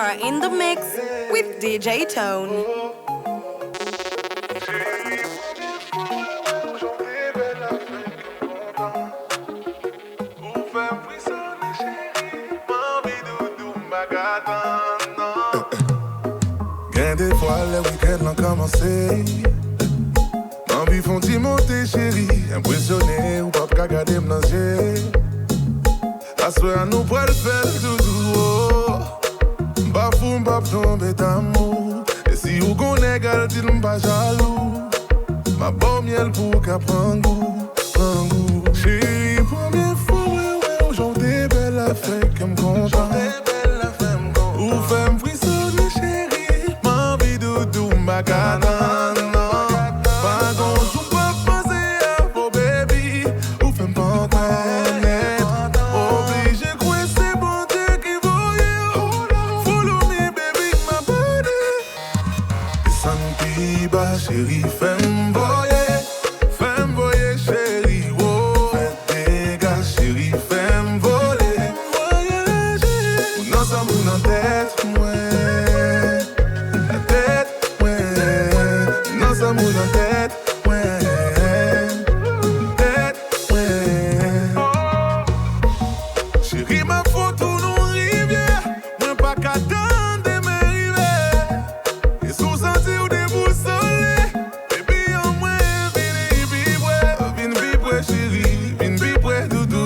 are in the mix with DJ Tone. Des fois, les week-ends ont commencé. M'envie font-ils monter, chérie. Impressionné ou pas qu'à garder m'nager. La soirée, nous pourrait le faire, doudou. Bafou, m'baf tomber d'amour. Et si vous connaissez, dites-moi pas jaloux. Ma bonne miel pour qu'à prendre goût. Chérie, première fois, ouais, aujourd'hui, belle affaire qui me content. Ou fait m'frissonner, chérie. Magadana, pas gon' pas passer à vos baby, ou fais pas connaître. Obligé quoi c'est bon Dieu qui voyait. Follow me baby, ma body. Santi ba chérie, fais-moi voyer chérie, oh. Fais des gars chérie, fais-moi voler. Voyager, non ça mou dans tête, moi. Amour dans tête, ouais. Tête, ouais. Chérie, ma photo nous rivière. Moi pas qu'à attendre mes rivières. Et sous senti ou déboussolé. Baby, en moi, vin vibrer, chérie. Vin vibrer, doudou.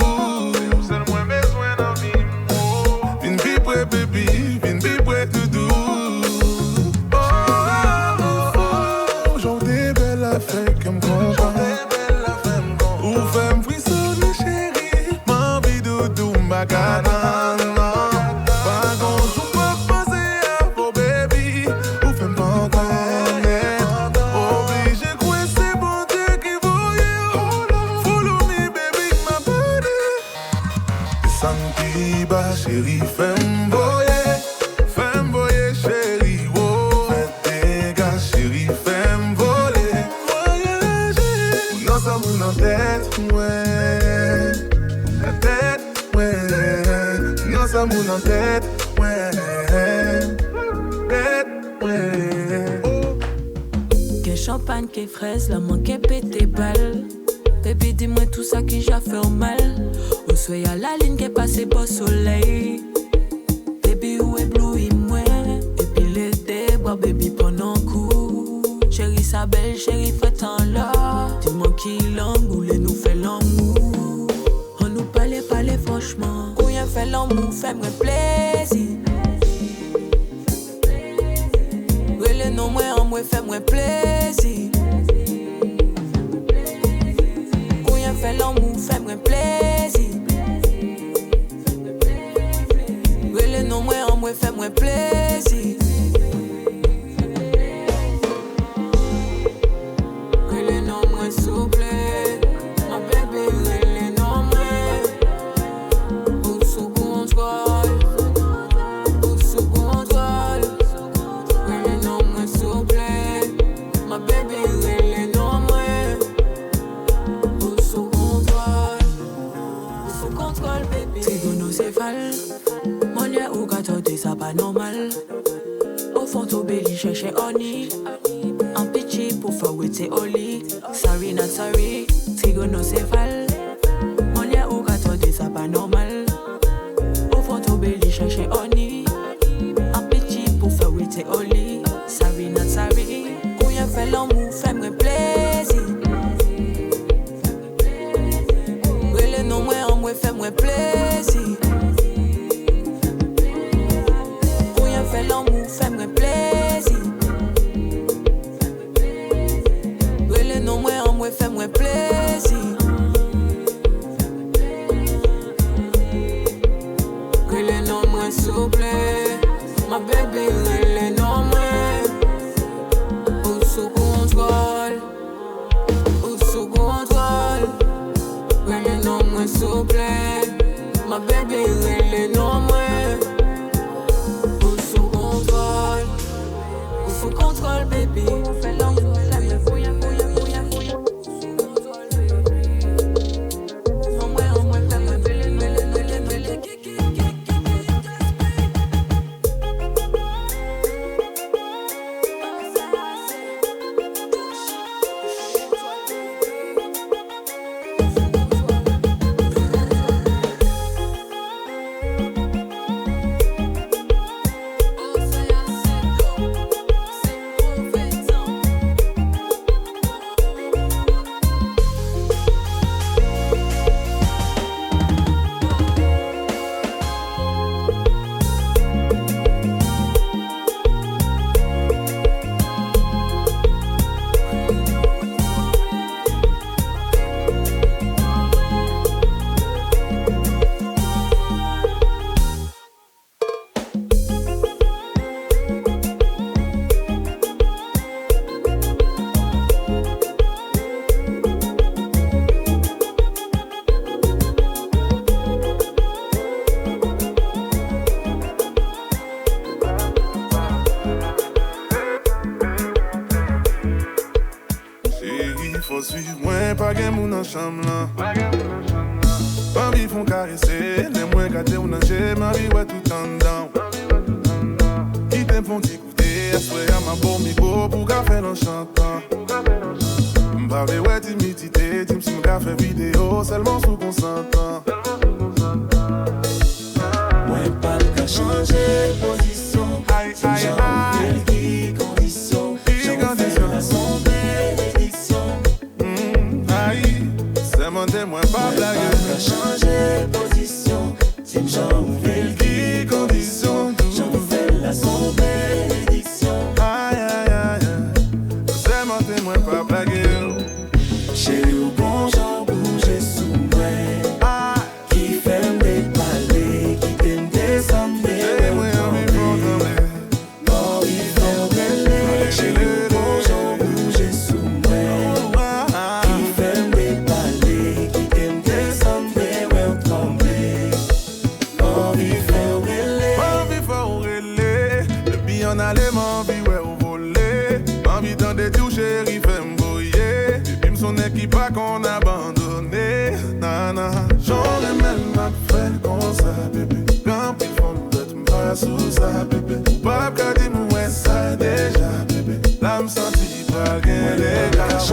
C'est le moins besoin d'en vivre. Vin vibrer, baby. Vin vibrer, doudou. Fait que m'comprend. Ou fait m'frissonner chérie. M'envie doudou m'bagadana. Pas gon' pas passer à vos baby. Ou fait m'pas connaître. Obligé quoi c'est bon Dieu qui voyait. Follow me baby ma body. Santi ba chérie fais-moi voyer chérie. Oh fais tes gars chérie fais-moi dans tête, ouais. La tête, ouais. Non, ça mou dans tête, ouais. Tête, ouais. Qu'est champagne, qu'est fraise, la main qu'est pété balle. Baby, dis-moi tout ça qui j'ai fait mal. Où soyez à la ligne qu'est passé beau soleil. Baby, où éblouit moi. Et puis l'été, bois baby pendant coup. Chérie, sa belle, chérie, fait en là. Dis-moi qui l'engoule nous fait l'amour. On nous parlait franchement. Quand y'a fait l'amour, fais-moi plaisir. Oui, le nom, moi, en moi, fais-moi plaisir. Quand y'a fait l'amour, fais-moi plaisir. Oui, le nom, moi, en moi, fais-moi plaisir. S'il plaît, ma bébé, elle est normale. Ou sous contrôle, ou sous contrôle. Elle est normale, s'il plaît, ma bébé, elle est normale. Ou sous contrôle, bébé. Trigonocéphale, mon lien ou gâteau, ça pas normal. Au fond, au belly, chercher Oni. En pitchy pour faire waiting au lit. Sorry, not sorry, trigonocéphale. Mon lien ou gâteau, ça pas normal. Au fond, au belly, chercher Oni. En pitchy pour faire waiting au lit. Sorry, not sorry. Quand y'a fait l'amour, fais-moi plaisir. Oui, le nom, moi, en moi, fais-moi plaisir. Quand y'a fait l'amour, fais-moi plaisir. Non, moi, en moi, fais-moi plaisir. Que le nom, moi, s'il plaît. Ma bébé, le nom, moi. Ou sous contrôle. Ou sous contrôle. Que le nom, moi, s'il plaît. Ma bébé, le nom, moi. Ou sous contrôle. Ou sous contrôle, bébé. Fais l'amour. chambre là. Ma vie font caresser, les moins gâtés ou nager, ma vie ouais tout en dedans. Qui t'aime font écouter, à souhait à ma bon micro pour qu'à faire en chantant. M'parle ouais timidité, dis-moi si m'g'a fait vidéo, seulement sous consentant. Moi pas le cas changer position, si j'en qui condition, j'en fais la son bénédiction. Aïe, c'est mon témoin pas blague. Pas changer position, si j'en qui condition, j'en fais la son bénédiction. Aïe, aïe, aïe, c'est mon témoin pas blague. Chérie au bon genre bouger sous moi, qui fait me parler, qui t'aime descendre. Témoin en vivant dans mes. Oh, il fait belle, chérie au bon genre bouger sous moi, qui fait me parler, qui t'aime descendre, ouais, tomber. Oh, il fait belle. M'envie faut relais, depuis on allait m'envie ouais au voler. M'envie dans des tours chérie fait m'bouiller. Depuis m'son équipe pas qu'on abandonné. Nana, j'aurais même ma fait comme ça bébé. Quand pis font d'être m'pas sous ça bébé. Pas qu'à dire ouais ça déjà bébé. Là m'senti pas gain les gars.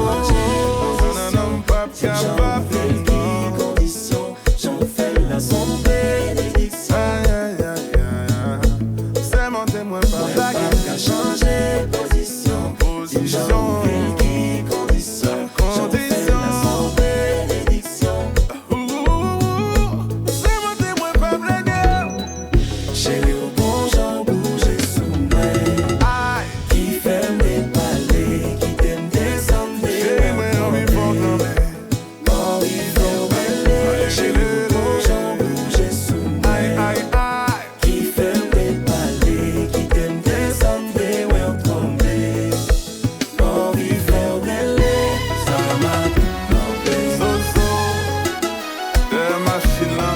Non, pas capable non. Condition, j'en fais la son bénédiction. Aïe, aïe, aïe, aïe. C'est mon témoin pas blague. Pas changer position, Position. qui condition, j'en fais la son bénédiction. C'est mon témoin pas blague. Chérie au bon genre bouger sous moi, Aïe, qui fait me parler, qui t'aime descendre. témoin en vivant dans mes. Oh, il fait belle, chérie au bon genre bouger sous moi, Aïe, aïe, aïe. qui fait me parler, qui t'aime descendre, ouais, on tomber. Oh, il fait belle, ça m'a tombé. Zozo, de machine là.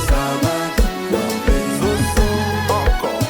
Ça m'a tombé. Zozo, encore.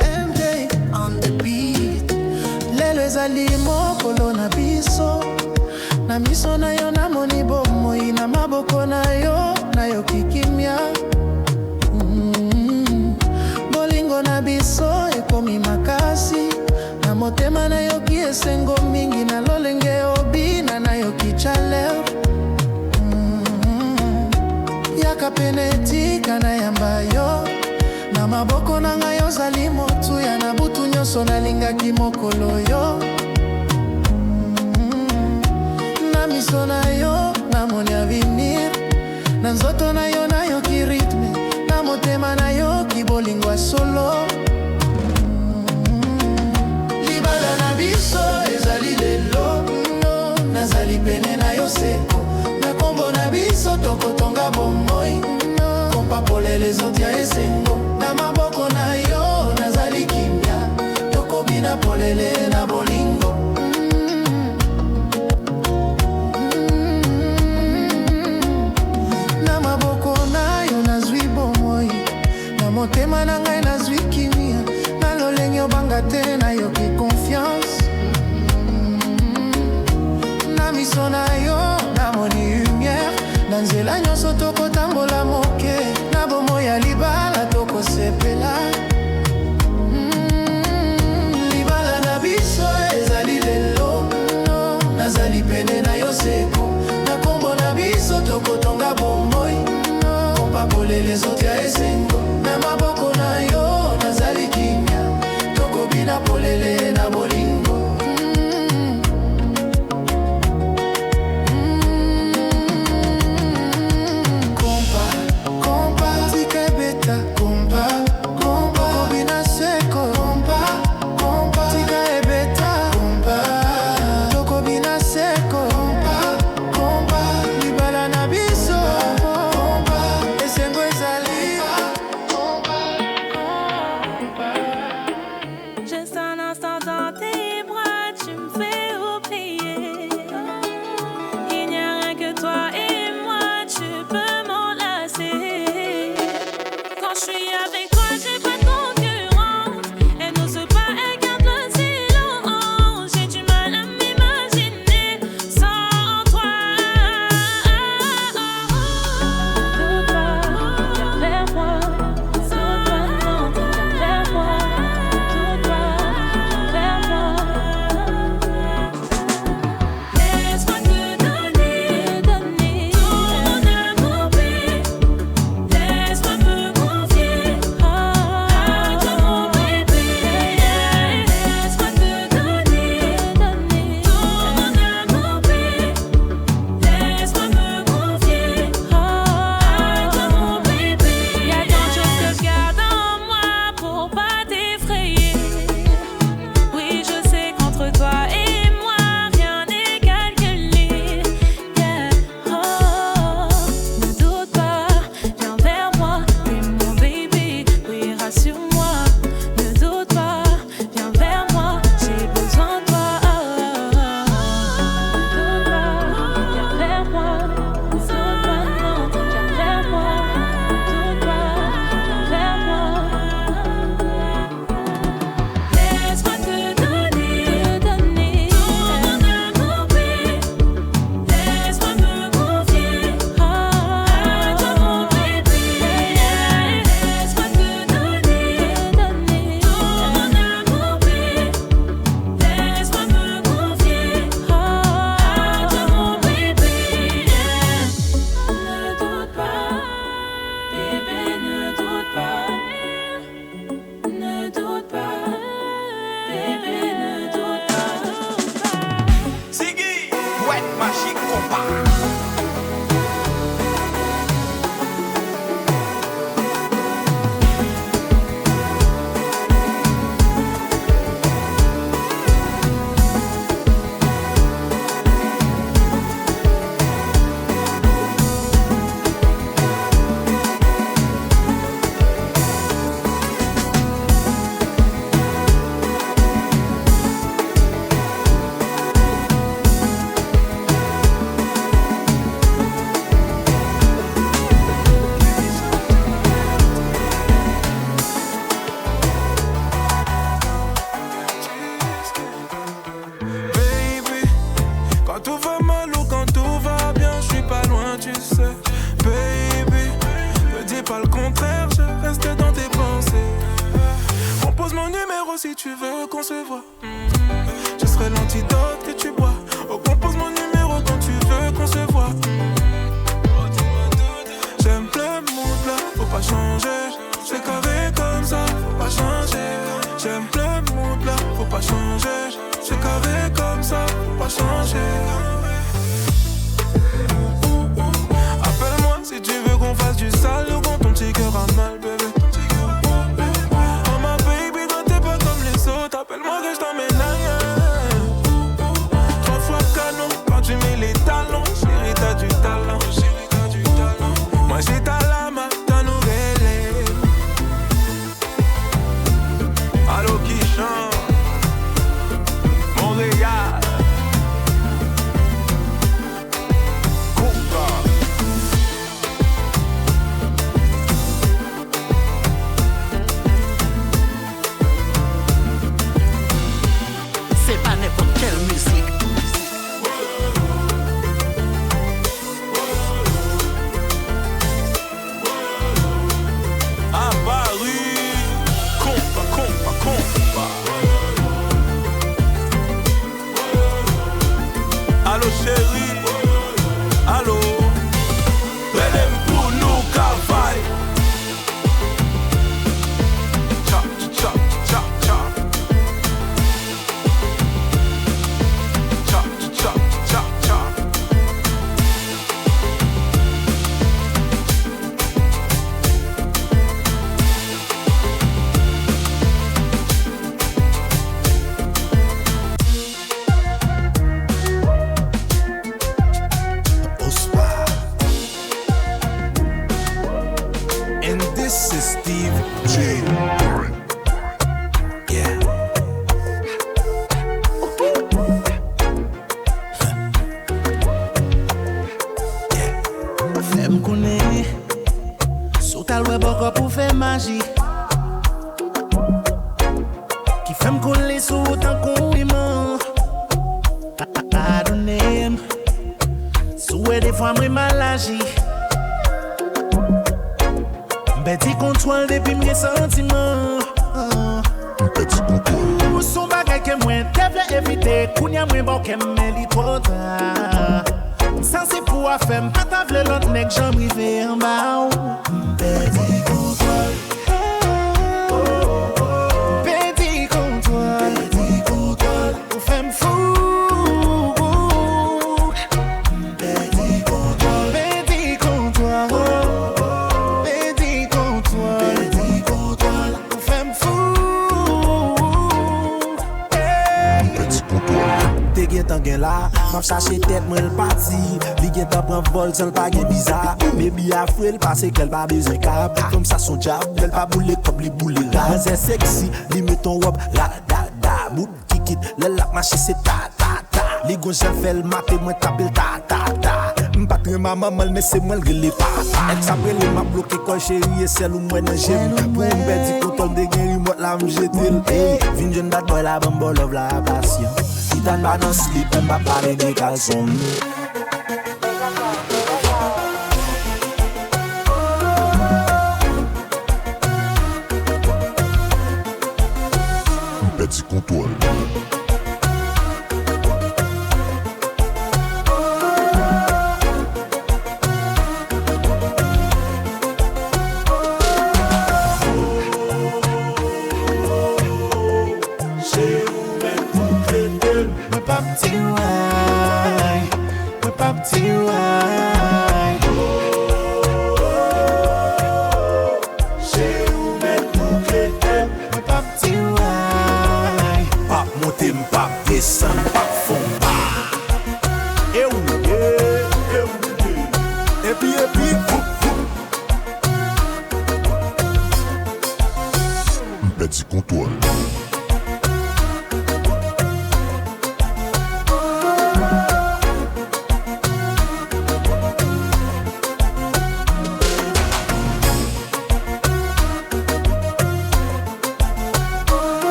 MJ on the beat. Lelo ezali mokolo na biso. Na miso na yo namoni bomoi na maboko na yo kikimia. Bolingo na biso ekomi makasi. Na motema na yo esengo mingi na lolenge obina na yo kichale. Yaka penetika na yamba yo. Na maboko na ngai ozali motu ya na butu nyonso nalingaki mokolo yo. Na miso na yo namoni avenir. Na nzoto na yo ki ritme. Na motema na yo ki bolingwa solo. Libala na biso ezali lelo. Nazali pene na yo seko. Na kombo na biso tokotonga bomoi. Kompapole les autres esengo. Na maboko na yo nazali kimia. Tokobina polele na bolingo. Na maboko na yo nazwi bomoi. Na motema na ngai nazwi kimia. Na lolenge obanga te na yo ki confiance. Na miso na yo namoni lumière. Na nzela nyonso tokotambola moke. Na bomoi ya libala tokosepela. Libala na biso ezali lelo. Nazali pene na yo seko. Na kombo na biso tokotonga bomoi. Kompapole les autres esengo. Na maboko na yo Quand je suis avec toi, j'ai pas de concurrence. Elle n'ose pas, elle garde le silence. J'ai du mal à m'imaginer sans toi. Doute pas, viens vers moi. Doute pas, non, viens vers moi. Doute pas, viens vers moi. Laisse-moi te donner tout mon amour, bébé. Laisse-moi me confier à toi, mon bébé. Laisse-moi te donner tout mon amour, bébé. Laisse-moi me confier à toi, mon bébé. Y'a tant de choses que je garde en moi pour pas t'effrayer. Oui, je sais qu'entre toi et moi, rien n'est calculé. Yeah. Oh, ne doute pas, viens vers moi, t'es mon bébé. Oui, rassure-moi, ne doute pas, viens vers moi, j'ai besoin de toi. Ne doute pas, viens vers moi. Ne doute pas, non, viens vers moi. Ne doute pas, viens vers moi. Laisse-moi te donner tout mon amour, bébé. Laisse-moi me confier à toi, mon bébé. Laisse-moi te donner tout mon amour, bébé. Laisse-moi me confier à toi, mon bébé. Ne doute pas, bébé, ne doute pas. Ne doute pas, bébé, ne doute pas. Ziggy, Wet Magic Combat. Baby, quand tout va mal ou quand tout va bien, je suis pas loin, tu sais. Baby, me dis pas le contraire, je reste dans tes pensées. Compose mon numéro si tu veux qu'on se voit. Je serai l'antidote que tu bois. Oh, compose mon numéro quand tu veux qu'on se voit. J'aime le mood là, faut pas changer. C'est carré comme ça, faut pas changer. J'aime le mood là, faut pas changer. C'est carré comme ça, faut pas changer. Appelle-moi si tu veux qu'on fasse du sale ou quand ton petit cœur a mal, bébé. Oh ma baby, toi t'es pas comme les autres. Appelle-moi que je t'emmène ailleurs. 3 fois canon quand tu mets les talons. Chérie, t'as du talent. Moi j'ai ta lame, ta nouvelle. Allô qui chante Montréal. C'est pas n'importe quelle musique. À Paris, compa. Allô chérie, allô. Belém pour nous cavaille. Cha cha cha cha. Cha cha cha cha. And this is Steve J. Yeah. Fais me connaître. Sous ta loi, beaucoup pour faire magie qui fait me couler sous autant qu'on aimant. I don't name. Souhait des fois moi mal agi. Petit contrôle depuis mes sentiments. Petit contrôle. Son bagay que moi devais éviter. Kounya moi bon que me li trop tard. Ça c'est pour faire pas t'avler l'autre nèg j'en privé en bas. Petit contrôle. Petit contrôle. Petit contrôle. Pour faire me fou. Là, m'a cherché tête moi le parti, li gen tan prend vol sans pas gen bizarre. Baby a foué le passé qu'elle pas besoin câble, comme ça son job, elle pas boule comme li boule rase, c'est sexy, li met ton robe la da da, bout kikit, le lap marché c'est ta ta ta. Li gon j'en fait le matin moi taper ta ta ta. M'patre ma maman mais c'est moi le grille pas. Elle s'appelle le m'a bloqué quand chérie et celle où moi nan j'aime. Pour me perdre contrôle de guéri moi la me jeter. Hey, vinn jeune bad boy la bambo love la passion. Dans pas non slip, on va parler des caleçons. Petit contrôle. Petit contrôle.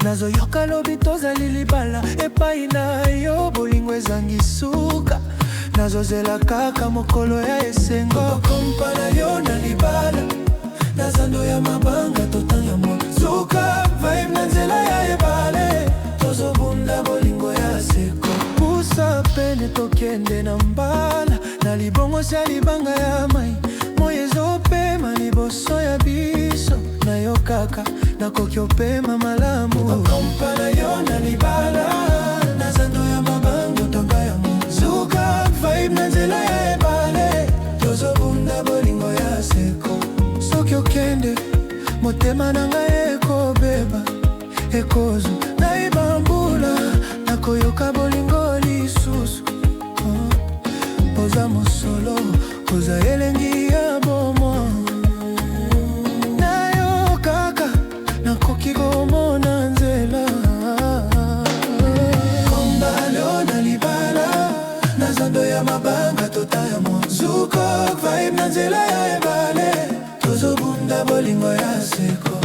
nazoyoka lobi tozali libala epai na yo bolingo ezangi suka nazozela kaka mokolo ya esengo kompa na yo na libala nazando ya mabanga totanga suka vibe na nzela ya ebale tozobunda bolingo ya seko pusa pene tokende na mbala na libongo sia libanga ya mai moyo ezopema liboso ya biso na yo kaka nakoki opema malamu kompa na yo na libala nazando ya mabanga tanga ya zuka vibe na nzela ya ebale tozobunda bolingo ya seko soki okende motema na ngai ekobeba ekozu na ibambula nakoyoka bolingo lisusu poza mosolo poza elengi ya bomo na yo kaka nakoki komona nzela kombalo na libala nazando ya mabanga totaya mozuko vibe na nzela ya ebale tozobunda bolingo ya seko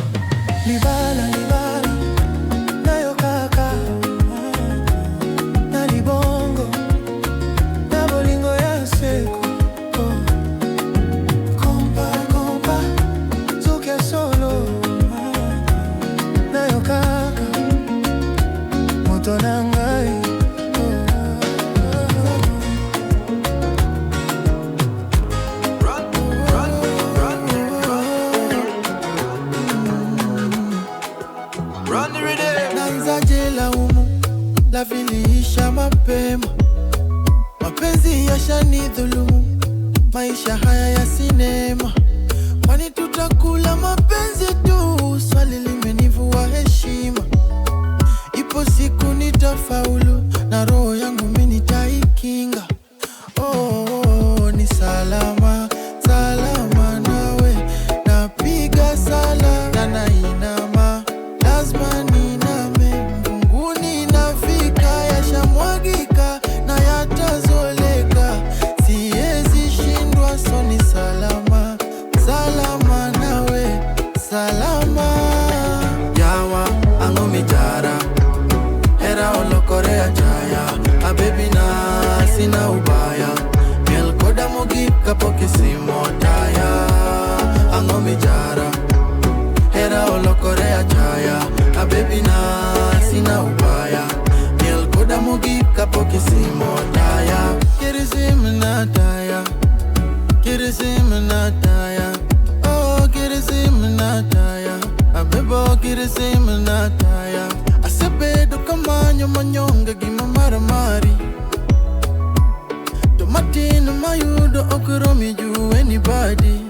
libala libala na yo kaka na libongo na bolingo ya seko kompa kompa zuke solo na yo kaka moto na ngai la viliisha mapema, mapenzi yashanidhulumu, maisha haya ya sinema, Kwani tutakula mapenzi tu, swali limenivua heshima. Ipo siku nitafaulu, na roho yangu mimi nitaikinga. Oh, ni salama, salama nawe. Napiga sala na nainama, lazima niname. Mbinguni nafika, yashamwagika na yatazoleka. Siwezi shindwa, so ni salama, salama nawe, salama. Yawa angomi jara, era olokorea jaya. A baby na sina ubaya, miel koda mogi kapoki simotaya. Angomi jara, era olokorea jaya. A baby na sina ubaya, miel koda mogi kapoki simotaya. Kirisim nataya, kirisim nataya. Oh, kirisim nataya. A bebo kirisim nataya. Asebedo kamanyo manyonga gima maramari. Tomatino mayudo okuromi you anybody.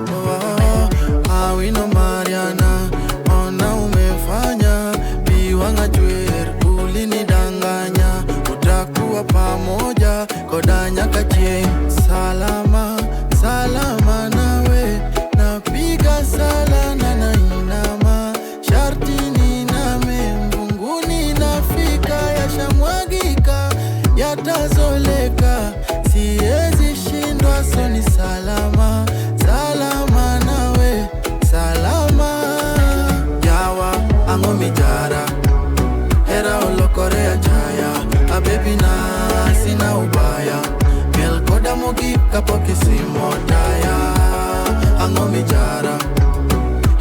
Oh, awino Mariana, ona umefanya biwanga jwer, ulinidanganya, utakuwa pamoja kodanya kachie. Salama, salama nawe, napiga sala na nainama, sharti niname. Mbinguni nafika, yashamwagika, yatazoleka. Siwezi shindwa, so ni salama, salama nawe, salama. Yawa angomi jara, era olokorea jaya. A baby na sina ubaya, miel koda mogi kapoki simotaya. Angomi jara,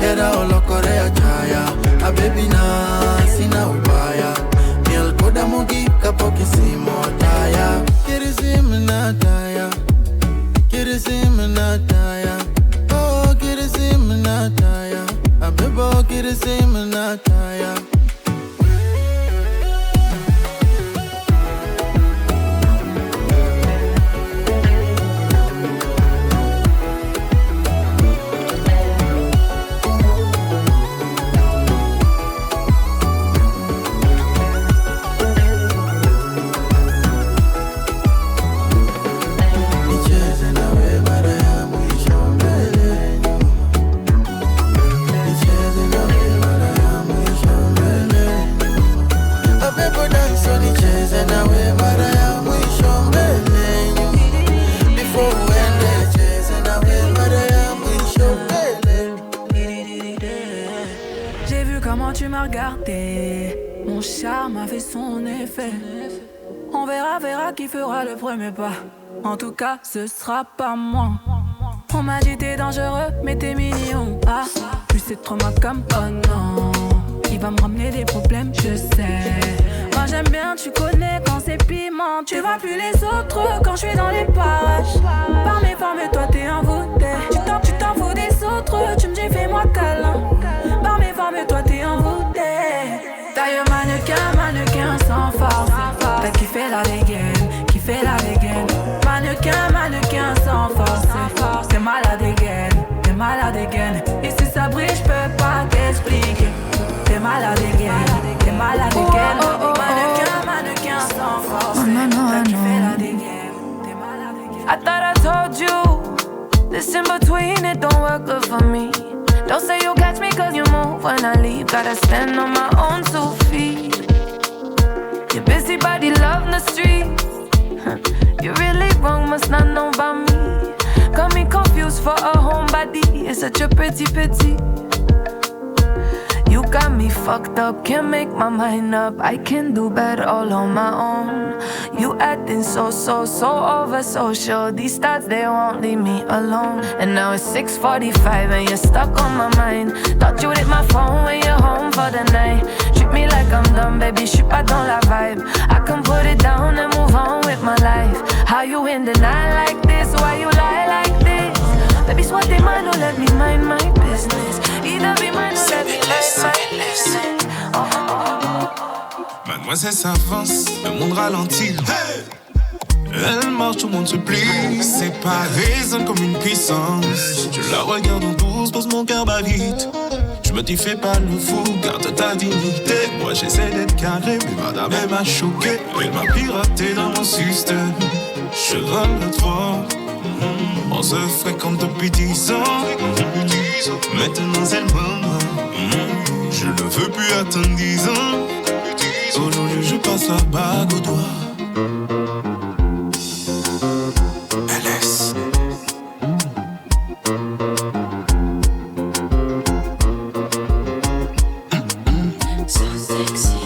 era olokorea jaya. A baby na sina ubaya, miel koda mogi kapoki simotaya. Kirisim nataya, kirisim nataya. Oh, kirisim nataya. A bebo kirisim nataya. Nicheze nawe mara ya mwisho mbele nyuma. Nicheze nawe mara ya mwisho mbele nyuma. Abebo danso nicheze nawe mara ya mwisho mbele nyuma. Before uende cheze nawe mara ya mwisho mbele. J'ai vu comment tu m'as regardé, mon charme a fait son effet. On verra, verra qui fera le premier pas. En tout cas, ce sera pas moi. On m'a dit t'es dangereux, mais t'es mignon. Ah, plus c'est trop ma comme oh non. Il va me ramener des problèmes, je sais. Moi j'aime bien, tu connais quand c'est piment. Tu vois plus les autres quand je suis dans les parages. Par mes formes, toi t'es envoûté. Tu t'en fous des autres, tu me dis fais-moi câlin. Par mes formes, toi t'es envoûté. Taille mannequin, mannequin sans force. T'as kiffé la dégaine, kiffé la dégaine. Mannequin, mannequin sans force. T'es malade again, t'es malade again. Et si ça brille, j'peux pas t'expliquer. T'es malade again, t'es malade again. Mannequin, mannequin sans force. T'as kiffé la dégaine, t'es malade again. I thought I told you, this in between, it don't work good for me. Don't say you'll catch me cause you move when I leave. Gotta stand on my own 2 feet. Your busy body loving the street. You're really wrong, must not know about me. Got me confused for a homebody. It's such a pretty pity. You got me fucked up, can't make my mind up. I can do better all on my own. You acting so over social. These thoughts, they won't leave me alone. And now it's 6:45 and you're stuck on my mind. Thought you'd hit my phone when you're home for the night. Treat me like I'm dumb, baby, je suis pas dans la vibe. I can put it down and move on with my life. How you in the night like this? Why you lie like this? Baby, sois tes mains, don't let me mind my business. Either be mine or let me mind my business. Mademoiselle s'avance, le monde ralentit. Hey! Elle marche, tout le monde se plie. C'est pas résonne comme une puissance. Je la regarde en douce, pose mon cœur bat vite. Je me dis fais pas le fou, garde ta dignité. Moi j'essaie d'être carré, mais madame elle m'a choqué. Elle m'a piraté dans mon système. Je regrette fort. On se fréquente depuis 10 ans. Maintenant c'est le moment. Je ne veux plus attendre 10 ans. Aujourd'hui je passe la bague au doigt. LS. So sexy.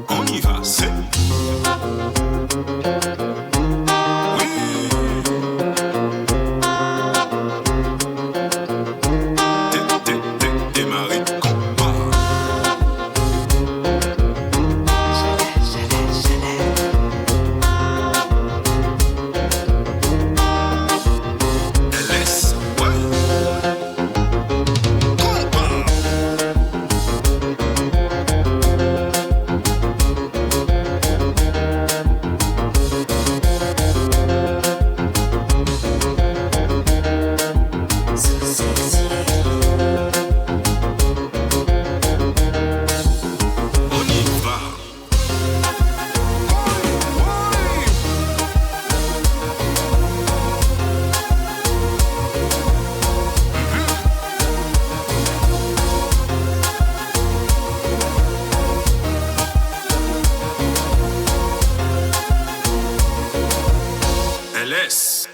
On y va, c'est. LS.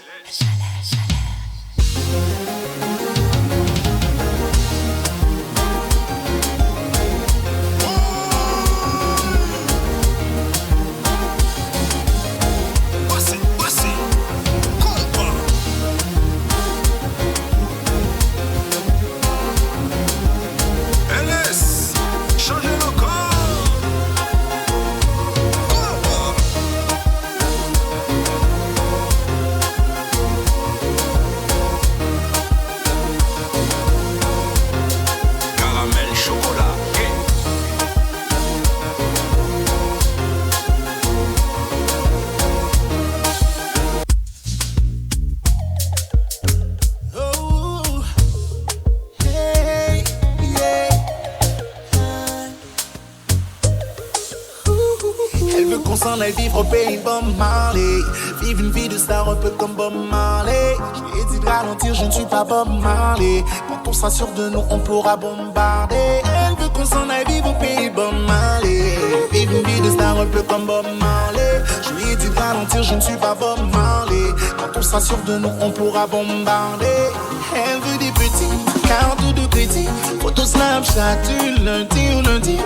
On s'en aille vivre au pays de Bob Marley. Vivre une vie de star un peu comme Bob Marley. Je lui ai dit de ralentir, je ne suis pas Bob Marley. Quand on sera sûr de nous, on pourra bombarder. Elle veut qu'on s'en aille vivre au pays de Bob Marley. Vivre une vie de star un peu comme Bob Marley. Je lui ai dit de ralentir, je ne suis pas Bob Marley. Quand on sera sûr de nous, on pourra bombarder. Elle veut des petits cartes de crédit. Photo Snapchat du lundi au lundi.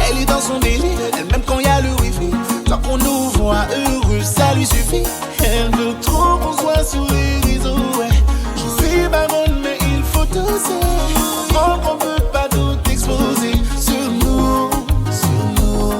Elle est dans son délire, elle même quand il y a le wifi. Tant qu'on nous voit heureux, ça lui suffit. Elle veut trop qu'on soit sur les réseaux, ouais. Je suis baronne, mais il faut doser. Comprends qu'on peut pas tout exposer sur nous, sur nous.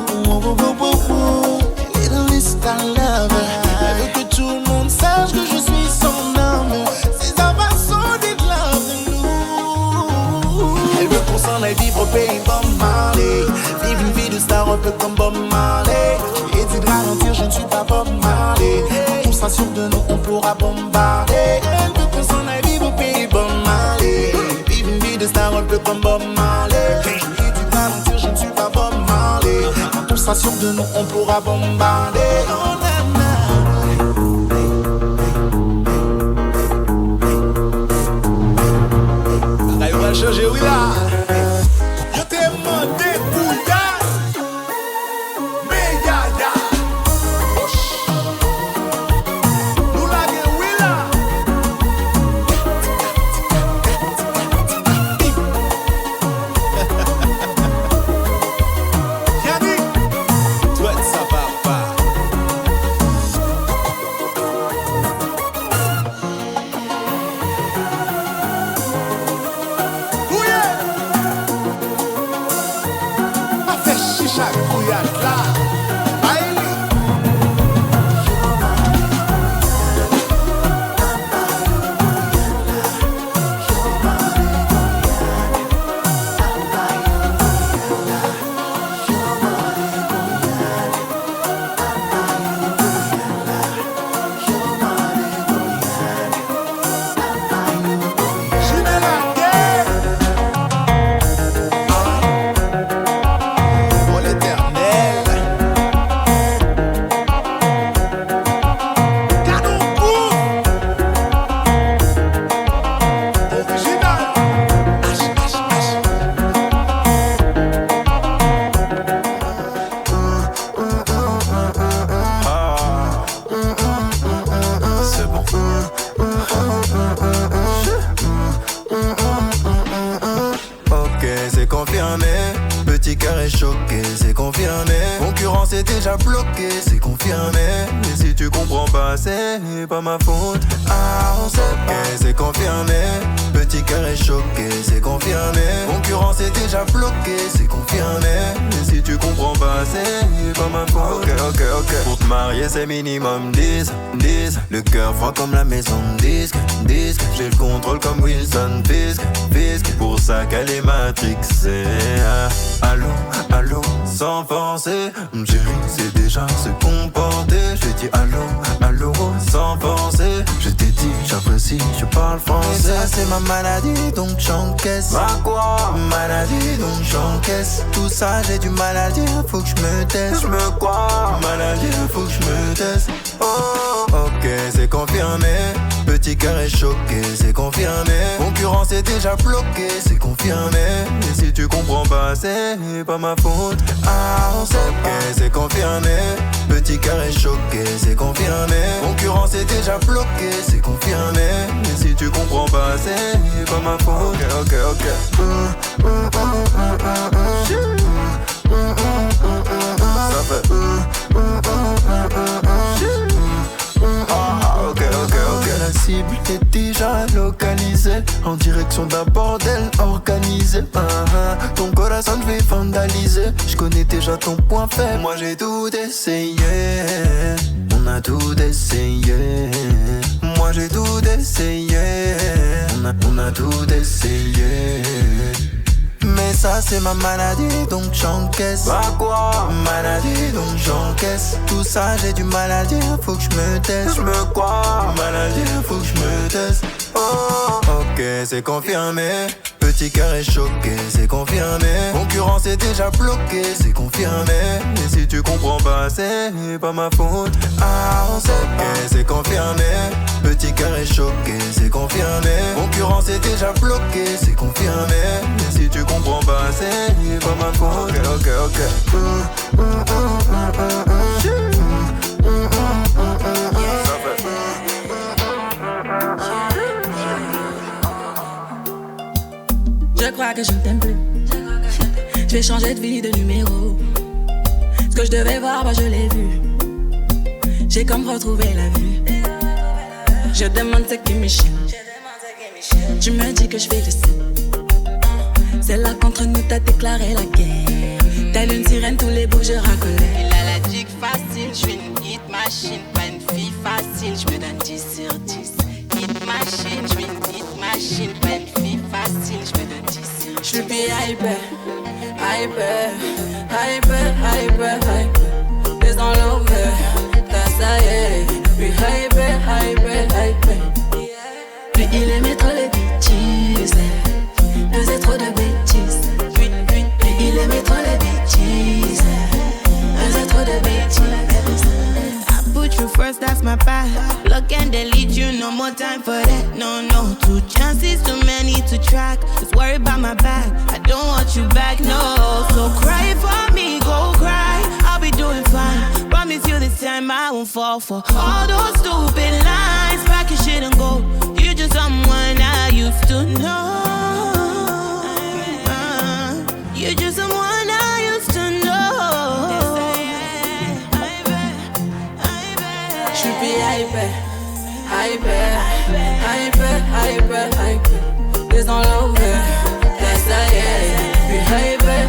Elle est dans les stars love. Elle veut que tout le monde sache que je suis son homme. Ses avants sont des love de nous. Elle veut qu'on s'en aille vivre au pays Bob Marley. Vivre une vie de star un peu comme Bob Marley. Et dit de ralentir, je ne suis pas Bob Marley. Quand on sera sûr de nous, on pourra bombarder. Elle veut qu'on s'en aille vivre au pays Bob Marley. Vivre une vie de star un peu comme Bob Marley. Et dit de ralentir, je ne suis pas Bob Marley. Quand on sera sûr de nous, on pourra bombarder. Oh, là, il va changer, oui là. Yo t'ai demandé bouillard. choqué, c'est confirmé. Concurrence est déjà bloquée, c'est confirmé. Mais si tu comprends pas, c'est pas ma faute. Ah, on sait pas, c'est confirmé. Petit cœur est choqué, c'est confirmé. Concurrence est déjà bloquée, c'est confirmé. Mais si tu comprends pas, c'est pas ma faute. Ok. Pour te marier, c'est minimum 10. Le cœur froid comme la maison de disque. J'ai le contrôle comme Wilson Fisk. Pour ça qu'elle est matrixée. Allô, sans penser. Chérie, c'est déjà se comporter. Je dis allô, sans penser. Je t'ai dit, j'apprécie, je parle français. Et ça c'est ma maladie, donc j'encaisse. Quoi? Maladie, donc j'encaisse. Tout ça j'ai du mal à dire, faut que je me teste. Maladie, faut que je me teste. Oh, ok, c'est confirmé. Petit cœur est choqué, c'est confirmé. Concurrence est déjà bloquée, c'est confirmé. Mais si tu comprends pas, c'est pas ma faute. Ah, on sait pas, c'est confirmé. Petit cœur est choqué, c'est confirmé. Concurrence est déjà bloquée, c'est confirmé. Mais si tu comprends pas, c'est pas ma faute. Ok. Ça fait la cible est déjà localisée en direction d'un bordel organisé. Ton corazon je vais vandaliser. Je connais déjà ton point faible. Moi j'ai tout essayé. On a tout essayé. Moi j'ai tout essayé. On a tout essayé. Mais ça c'est ma maladie, donc j'encaisse. Quoi? Maladie, donc j'encaisse. Tout ça j'ai du mal à dire, faut que je me teste. Maladie, faut que je me teste. Oh, ok, c'est confirmé. Petit cœur est choqué, c'est confirmé. Concurrence est déjà bloquée, c'est confirmé. Mais si tu comprends pas, c'est pas ma faute. Ah, on sait pas, c'est confirmé. Petit cœur est choqué, c'est confirmé. Concurrence est déjà bloquée, c'est confirmé. Mais si tu comprends pas, c'est pas ma faute. Ok. Je crois que je ne t'aime plus. Je vais changer de vie, de numéro. Ce que je devais voir, je l'ai vu. J'ai comme retrouvé la vue. Je demande ce qui m'échappe. Tu me dis que je fais le seul. C'est là qu'entre nous t'as déclaré la guerre. Telle une sirène, tous les bouts je racolais. Il a la dick facile, je suis une hit machine. Pas une fille facile, je me donne 10 sur 10. Hit machine, je suis une hit machine. Pas une fille facile, je me donne 10 sur 10. Je suis hyper. Les enlevés, t'as ça y est. Puis hyper. Puis il aimait trop les bêtises. Faisait trop de bêtises. Puis il aimait trop les bêtises. Faisait trop de bêtises. I put you first, that's my path. Block and delete you, no more time for that. No, 2 chances, too many to track. Just worry about my back, I don't want you back, no. So cry for me, go cry, I'll be doing fine. Promise you this time I won't fall for all those stupid lines. Pack your shit and go, you're just someone I used to know. You're just someone I used to know. Je suis hyper. Les enlevés, t'as ça y est. Puis hyper.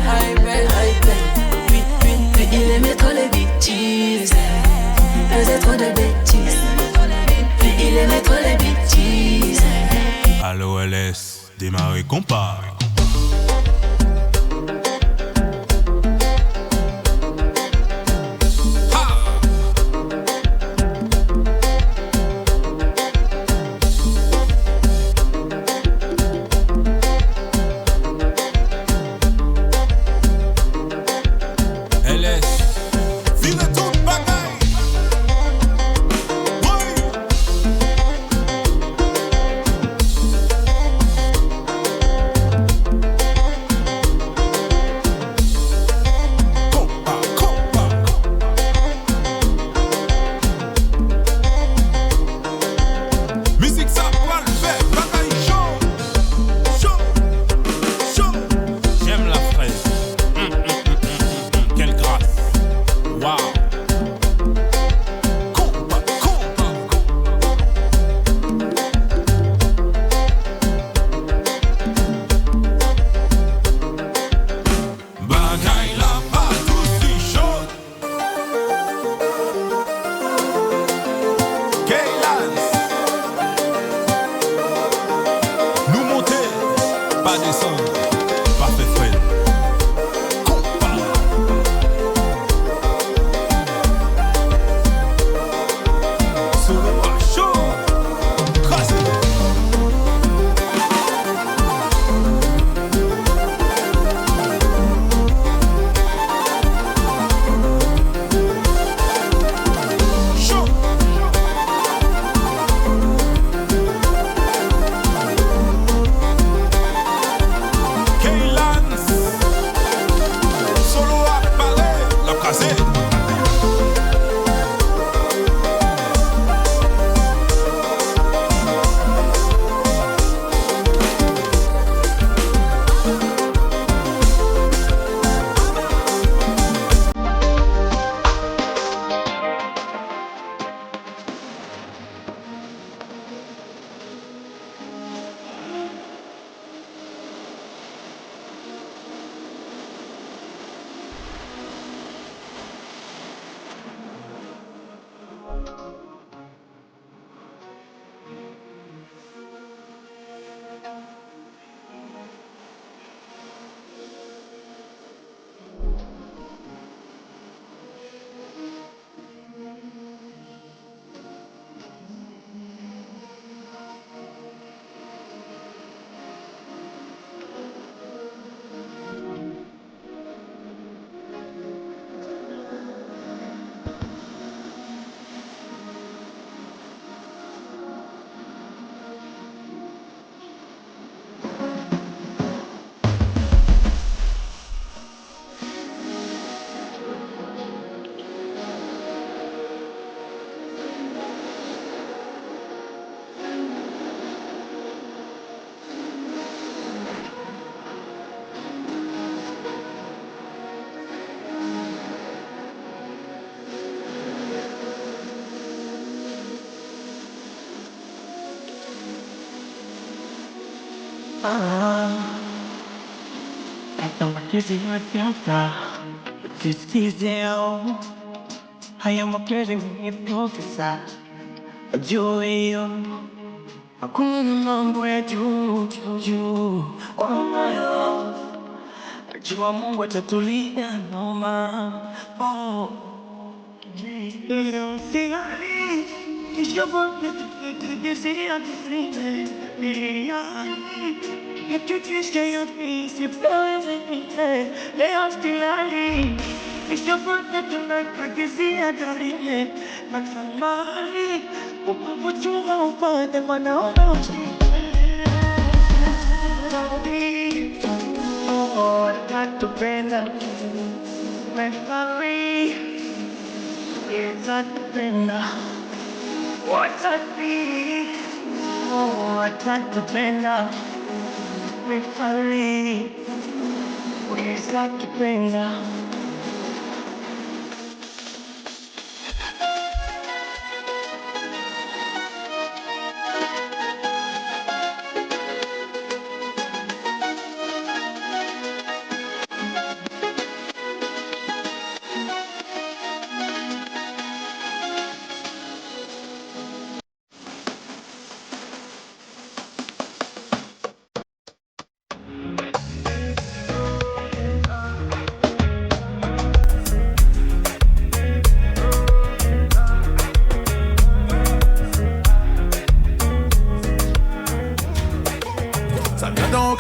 Puis il aimait trop les bêtises. Faisait trop de bêtises. Puis il aimait trop les bêtises. Allo LS, démarrer compas. Pas descendre, parfait frère. Então aqui se vai tentar decisão. I am a pleasure in professor. A joy. I couldn't know where you. Oh my love. Jua Mungu atatulia noma. Oh. It's your birthday, you see I'm feeling. If you just get your face, you blow me. They are still alive. It's your birthday tonight, I can see I'm dying. But somebody, what you want, but them I know. Oh, not to bend up. My family is not to bend up. What's that be? Oh, what's not to bend up? My family is not to bend up.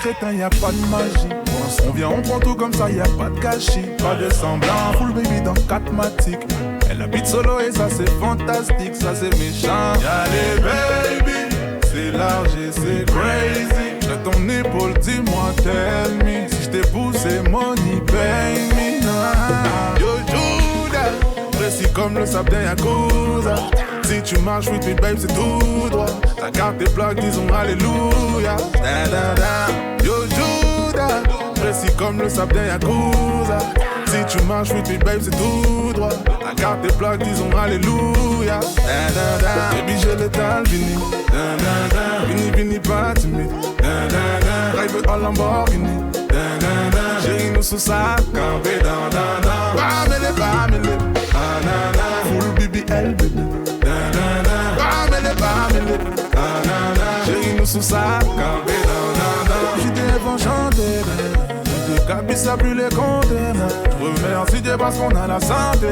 Crétin, y'a pas de magie. On vient, on prend tout comme ça, y'a pas de gâchis. Pas de semblant, full baby dans 4 matiques. Elle habite solo et ça c'est fantastique, ça c'est méchant. Y'a les baby, c'est large et c'est crazy. J'ai ton épaule, dis-moi, tell me. Si j't'ai poussé, money, pay me. Yo Judas, précis comme le sable d'un Yakuza. Si tu marches with me, babe, c'est tout droit. Ta carte est plaque, disons alléluia. Da, da, da. Yo Judas, précis comme le sable d'un Yakuza. Si tu marches with me, babe, c'est tout droit. Ta carte est plaque, disons alléluia. Da, da, da. Baby, j'ai l'étal, vini. Da, da, da. Vini, vini, pas timide. Da, da, da. Drive en Lamborghini. Da, da, da. Chérie, nous sous sa campé. Da, da, da. Bamele, bamele. Ah, da, da. Full BBL, baby. Chérie, nous sous sa campé, j'étais baby, ça pue les conteneurs. Je remercie Dieu parce qu'on a la santé.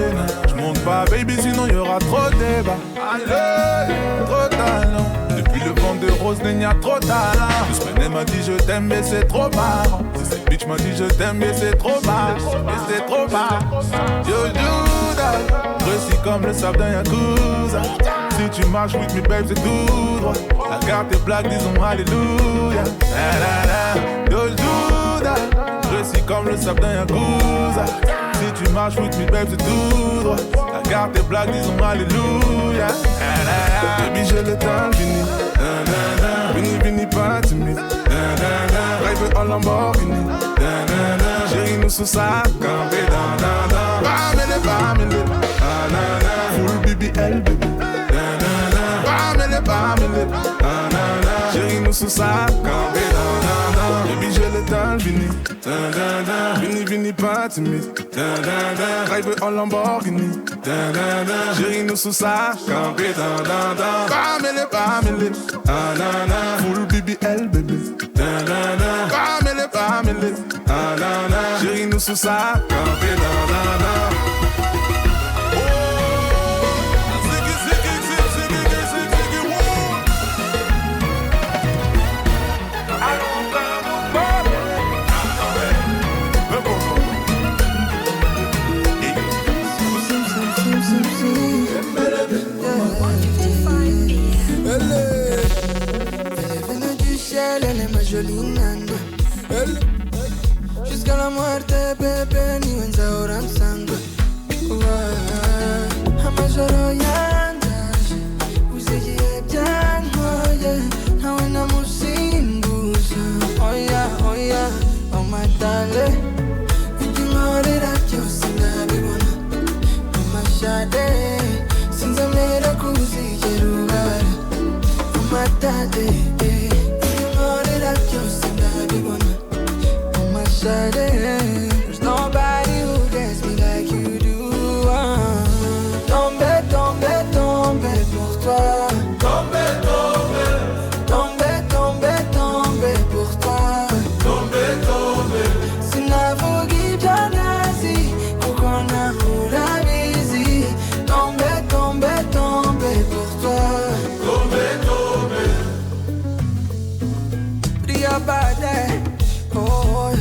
Je monte pas, baby, sinon y'aura trop de débats. Allez, trop de talent. Depuis le vent de rose, il y a trop de talent. Ce semaine, elle m'a dit je t'aime, mais c'est trop marrant. Cette bitch m'a dit je t'aime, mais c'est trop marrant. Mais c'est trop marrant. Yo, Judas, précis comme le sable d'un Yakuza. Si tu marches with me, babe, c'est tout droit. La carte est blague, disons alléluia. Yo, Judas, précis comme le sable d'un Yakuza. Si tu marches with me, babe, c'est tout droit. La carte est blague, disons alléluia. Baby, j'ai le temps fini. Vini, pas timide. Drive en Lamborghini. Chérie, nous sous sa campé. Bamele. Full BBL, baby. Bamele. Chérie, nous sous sa campé. Baby, j'ai le temps fini. Vini, pas timide. Drive en Lamborghini. Chérie, nous sous sa campé. Bamele. Full BBL, baby. Bamele. Chérie, nous sous sa campé. Jolie nana, jusqu'à la muerte, bébé, ni wenza oram sangre. Amajoro yandaje, uzeye bien, oye, nawe na musinguza. Oh yeah, oh my darling, ignorera byose ndabibona. Amashade, sinza mera kuzigera ubara. Oh my darling. There's nobody who dance me like you do. Tombe pour toi. Tombe pour toi. Tombe. Sinavogi janasi, kukona urabizi. Tombe pour toi. Tombe. Bria bade, oh.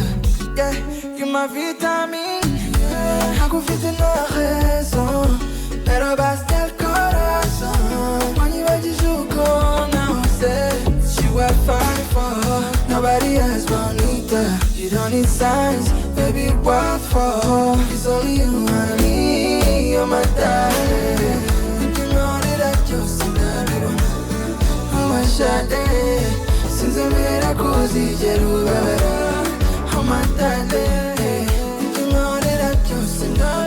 Yeah, you ma vitamine, yeah. Hago fit na raison, pero basta el corazón. When you ready to go now, say she will fight for. Nobody else bonita. You don't need signs, baby, what for? It's only you and me, you're my darling. You know that you're single, oh my shade. Since I made a cozy jeruba. My darling, you know that I just know.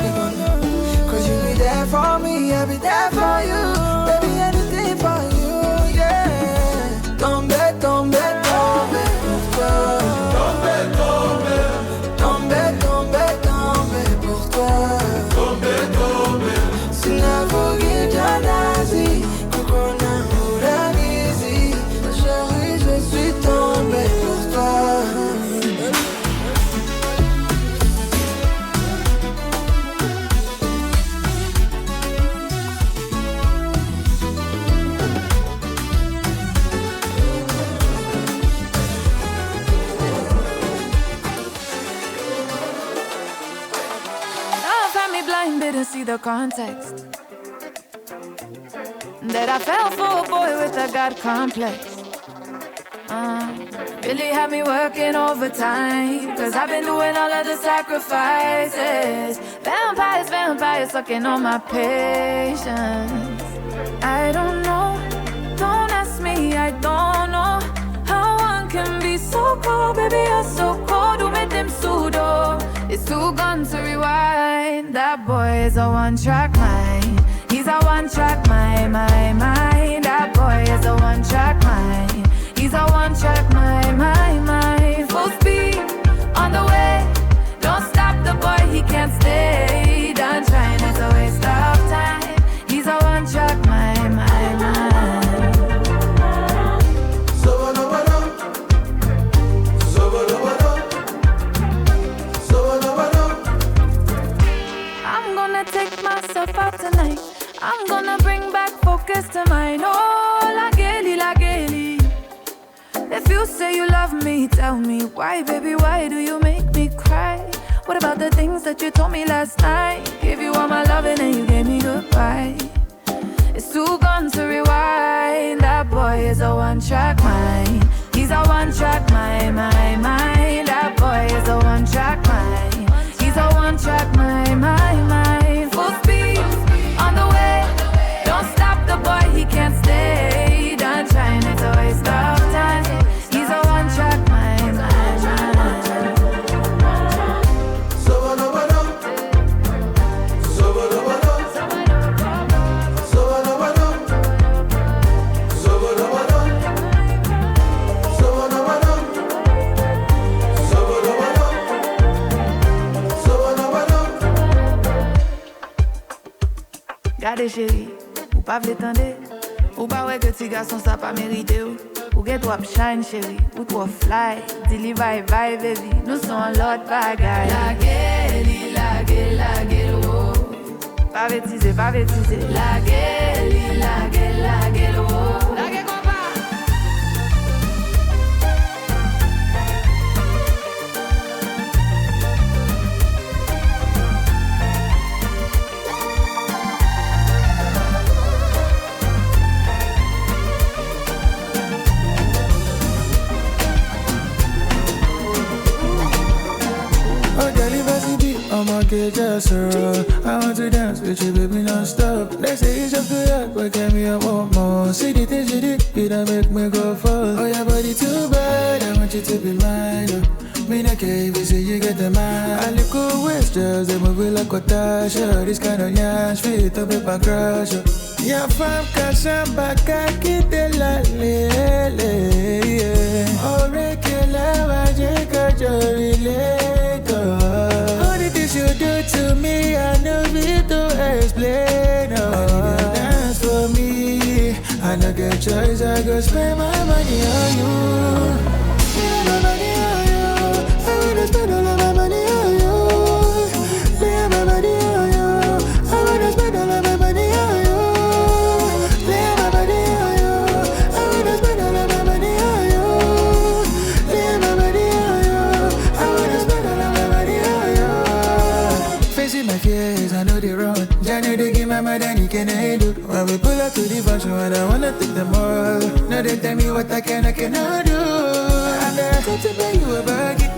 Cause you be there for me, I'll be there for you. Baby, anything for you, yeah. Tombe pour toi. Tombe pour toi. Sinavogi janasi, kukona urabizi. Chérie, je suis tombé pour toi. Didn't see the context that I fell for a boy with a God complex. Really had me working overtime, cause I've been doing all of the sacrifices. Vampires sucking on my patience. I don't know, don't ask me, I don't know how one can be so cold, baby, you're so cold. Who made them pseudo? It's too gone to rewind. That boy is a one-track mind. He's a one-track mind. That boy is a one-track mind. He's a one-track mind. Full speed on the way. Don't stop the boy, he can't stay. Done trying, it's a waste of time. He's a one-track mind. I'm gonna bring back focus to mine. Oh, la gaily, la gaily. If you say you love me, tell me why, baby, why do you make me cry? What about the things that you told me last night? Gave you all my loving and you gave me goodbye. It's too gone to rewind. That boy is a one-track mind. He's a one-track mind, my mind. That boy is a one-track mind. He's a one-track mind, my mind. Full speed, on the way. Don't stop the boy, he can't stay. Done trying, it's a waste of time. He's a one-track mind, my mind. Gade chéri, ou pas vle tande, ou pas ouais que ti garçon ça pas mérité ou get trop shine chéri, ou trop fly, dili bye bye baby, nous sommes l'autre bagaille. La gueule, oh. Pas bêtiser, La gueule, oh. La gueule compa. Just roll. I want to dance with you, baby, non-stop. They say it's just good, but get me up one more. See the things you did, you don't make me go fall. Oh, your body too bad, I want you to be mine. Oh. Me not care if you say you get the mind. I look cool with just they move it like a Tasha. This kind of yash fit up with my crush. Yeah, from Kasamba, Kakite la lele. Oh, regular, I just got your relator. You do to me, I know it to explain. Oh, I need you dance for me. I don't get choice, I go spend my money on you. Spend my money on you. I wanna spend all of my money on you. Spend my money on you. I wanna spend all of my money on you. Spend my money on you. I wanna spend all of my money on you. Spend my money on you. I wanna spend all of my money on you. Facing my fears, I know they wrong. Johnny, they give my mother, he can handle. When we pull up to the function, I don't wanna take them all. Now they tell me what I cannot do. I'm there to pay you a bucket.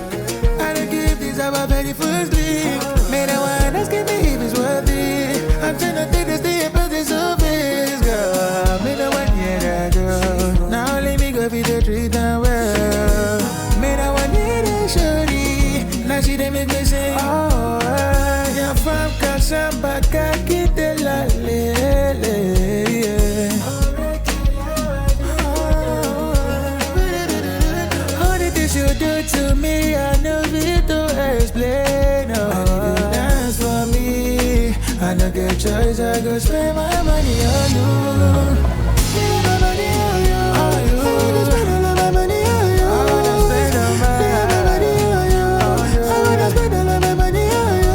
I don't give these up a very first league. Made a one, ask me if it's worth it. I'm trying to take this day, but it's so big, girl. Made a one, yeah, girl. Now let me go feed the tree down well. Made a one, yeah, shorty. Now she didn't make me say, oh. From Kasamba, Kakite la lele. All the things you do to me, I know it to explain. Oh, I need you dance for me. I don't get choice, I go spend my money on you. Spend my money on you. I wanna spend all of my money on you. I wanna spend all my money on you. I wanna spend all of my money on you.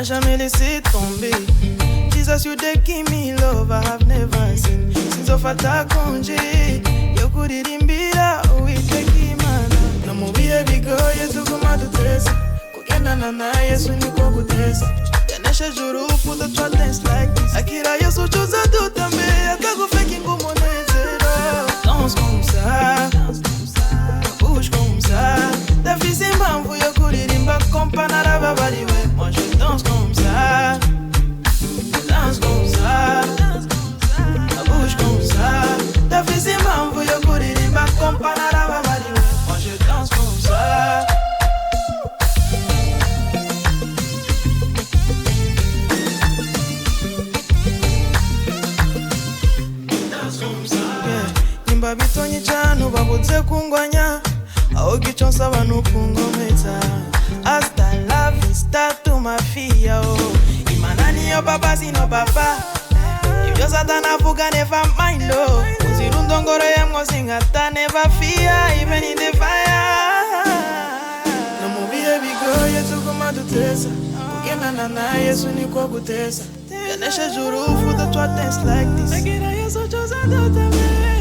jamais laissé tomber. Jesus, you they give me love I have never seen. Since of atakonje, yo kuririmbira uitekimana. No mubie bigo yesu kumadutesa. Kukenda na yesu niko kutesa. Yanesha juru for the twa dance like this. Akira yesu choza do tambe, akago fake ngumonezero. Danse comme ça, bouge comme ça. Ta fille c'est m'envoie yo kuririmba kompanara babaliwe. Moi je danse comme ça. Danse comme ça, bouge comme ça. Ta fille c'est m'envoie yo kuririmba kompanara babaliwe. Moi je danse comme ça. Bitonye chano babutse kungwanya aho gichonsa abantu kungomeza hasta la vista tu mafia oh imanani yo baba sino baba ibyo satana fuga never mind lo uzirundongoro yemwo singata never fear even in the fire no mubie bigo yesu kumadutesa kugenda na yesu niko kutesa yanesha juru for the twa dance like this akira yesu choza dotame.